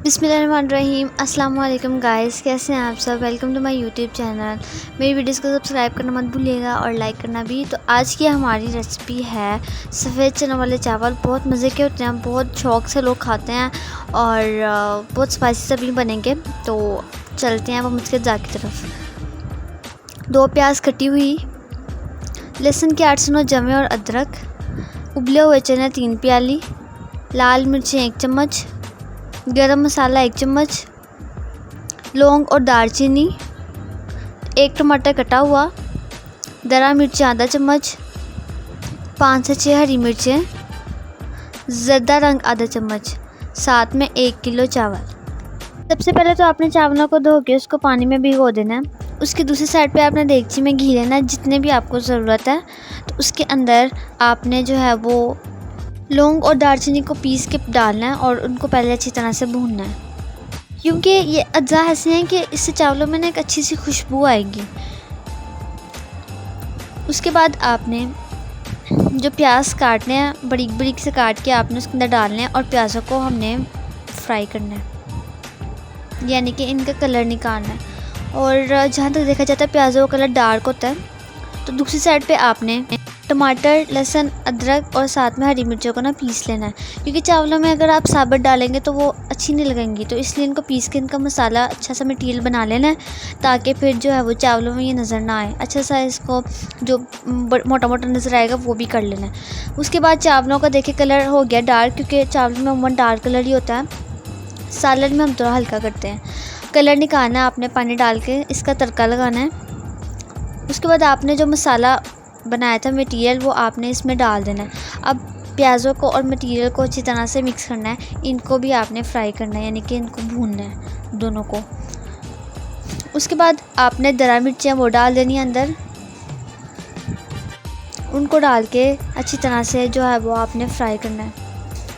बिस्मिल्लाहिर्रहमानिर्रहीम। अस्सलाम वालेकुम गाइस, कैसे हैं आप सब। Welcome to my YouTube channel. मेरी वीडियोस को सब्सक्राइब करना मत भूलिएगा और लाइक करना भी। तो आज की हमारी रेसिपी है सफ़ेद चना वाले चावल। बहुत मज़े के होते हैं, बहुत शौक़ से लोग खाते हैं और बहुत स्पाइसी से भी बनेंगे। तो चलते हैं अब हम उसके ज़ा की तरफ। 2 प्याज कटी हुई, लहसुन के 8 से 9 जमे और अदरक, उबले हुए चने 3 प्याली, लाल मिर्चें 1 चम्मच, गरम मसाला 1 चम्मच, लौंग और दालचीनी, 1 टमाटर कटा हुआ, दरा मिर्चें आधा चम्मच, 5 से 6 हरी मिर्चें, ज़र्दा रंग आधा चम्मच, साथ में 1 किलो चावल। सबसे पहले तो आपने चावलों को धो के उसको पानी में भिगो देना है। उसकी दूसरी साइड पे आपने देगची में घी लेना है जितने भी आपको ज़रूरत है। तो उसके अंदर आपने जो है वो लौंग और दालचीनी को पीस के डालना है और उनको पहले अच्छी तरह से भूनना है, क्योंकि ये अज्जा ऐसे हैं कि इससे चावलों में ना एक अच्छी सी खुशबू आएगी। उसके बाद आपने जो प्याज काटने हैं बारीक बारीक से काट के आपने उसके अंदर डालने हैं और प्याज़ों को हमने फ्राई करना है, यानी कि इनका कलर निकालना है। और जहाँ तक देखा जाता है प्याज़ों का कलर डार्क होता है। तो दूसरी साइड पे आपने टमाटर, लहसुन, अदरक और साथ में हरी मिर्चों को ना पीस लेना है, क्योंकि चावलों में अगर आप साबुत डालेंगे तो वो अच्छी नहीं लगेंगी। तो इसलिए इनको पीस के इनका मसाला अच्छा सा मटीरियल बना लेना है, ताकि फिर जो है वो चावलों में ये नज़र ना आए। अच्छा सा इसको जो मोटा मोटा नज़र आएगा वो भी कर लेना है। उसके बाद चावलों का देखिए कलर हो गया डार्क, क्योंकि चावलों में अमूमन डार्क कलर ही होता है। सालन में हम थोड़ा हल्का करते हैं। कलर निकालना है आपने पानी डाल के, इसका तड़का लगाना है। उसके बाद आपने जो मसाला बनाया था मटीरियल वो आपने इसमें डाल देना है। अब प्याज़ों को और मटीरियल को अच्छी तरह से मिक्स करना है। इनको भी आपने फ्राई करना है, यानी कि इनको भूनना है दोनों को। उसके बाद आपने दरा मिर्चें वो डाल देनी है अंदर, उनको डाल के अच्छी तरह से जो है वो आपने फ्राई करना है।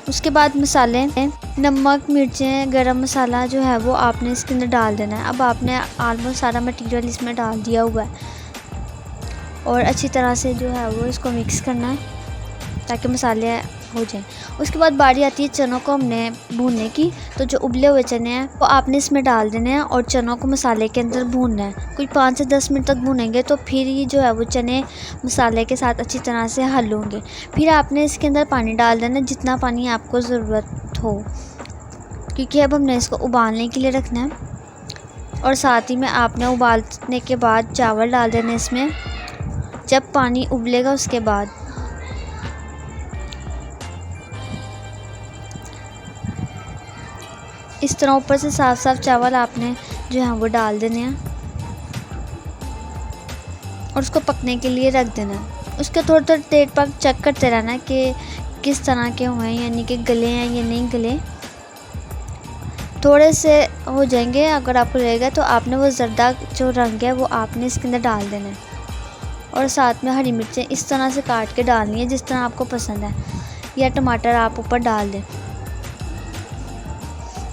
उसके बाद मसाले नमक, मिर्चें, गरम मसाला जो है वो आपने इसके अंदर डाल देना है। अब आपने ऑलमोस्ट सारा मटीरियल इसमें डाल दिया हुआ है और अच्छी तरह से जो है वो इसको मिक्स करना है ताकि मसाले हो जाएं। उसके बाद बारी आती है चनों को हमने भूनने की। तो जो उबले हुए चने हैं वो आपने इसमें डाल देने हैं और चनों को मसाले के अंदर भूनना है। कुछ 5 से 10 मिनट तक भूनेंगे तो फिर ये जो है वो चने मसाले के साथ अच्छी तरह से हल होंगे। फिर आपने इसके अंदर पानी डाल देना, जितना पानी आपको ज़रूरत हो, क्योंकि अब हमने इसको उबालने के लिए रखना है। और साथ ही में आपने उबालने के बाद चावल डाल देने इसमें। जब पानी उबलेगा उसके बाद इस तरह ऊपर से साफ साफ चावल आपने जो है वो डाल देने हैं और उसको पकने के लिए रख देना है। उसके थोड़ी थोड़ी देर पर चेक करते रहना है कि किस तरह के हुए हैं, यानी कि गले हैं या नहीं गले। थोड़े से हो जाएंगे, अगर आपको लगेगा तो आपने वो ज़र्दा जो रंग है वो आपने इसके अंदर डाल देना है। और साथ में हरी मिर्चें इस तरह से काट के डालनी है जिस तरह आपको पसंद है, या टमाटर आप ऊपर डाल दें।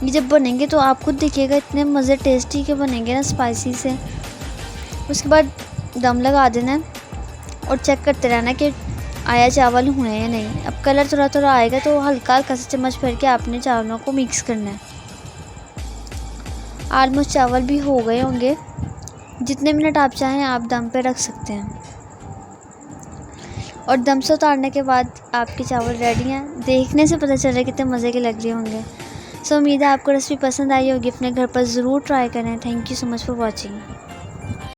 ये जब बनेंगे तो आप खुद देखिएगा इतने मज़े टेस्टी के बनेंगे ना, स्पाइसी से। उसके बाद दम लगा देना है और चेक करते रहना कि आया चावल हुए हैं या नहीं। अब कलर थोड़ा थोड़ा आएगा तो हल्का हल्का से चम्मच फेर के आपने चावलों को मिक्स करना है। ऑलमोस्ट चावल भी हो गए होंगे। जितने मिनट आप चाहें आप दम पे रख सकते हैं। और दम से उतारने के बाद आपके चावल रेडी हैं। देखने से पता चल रहा है कितने मज़े के लग रहे होंगे। सो उम्मीद है आपको रेसिपी पसंद आई होगी। अपने घर पर ज़रूर ट्राई करें। Thank you so much for watching.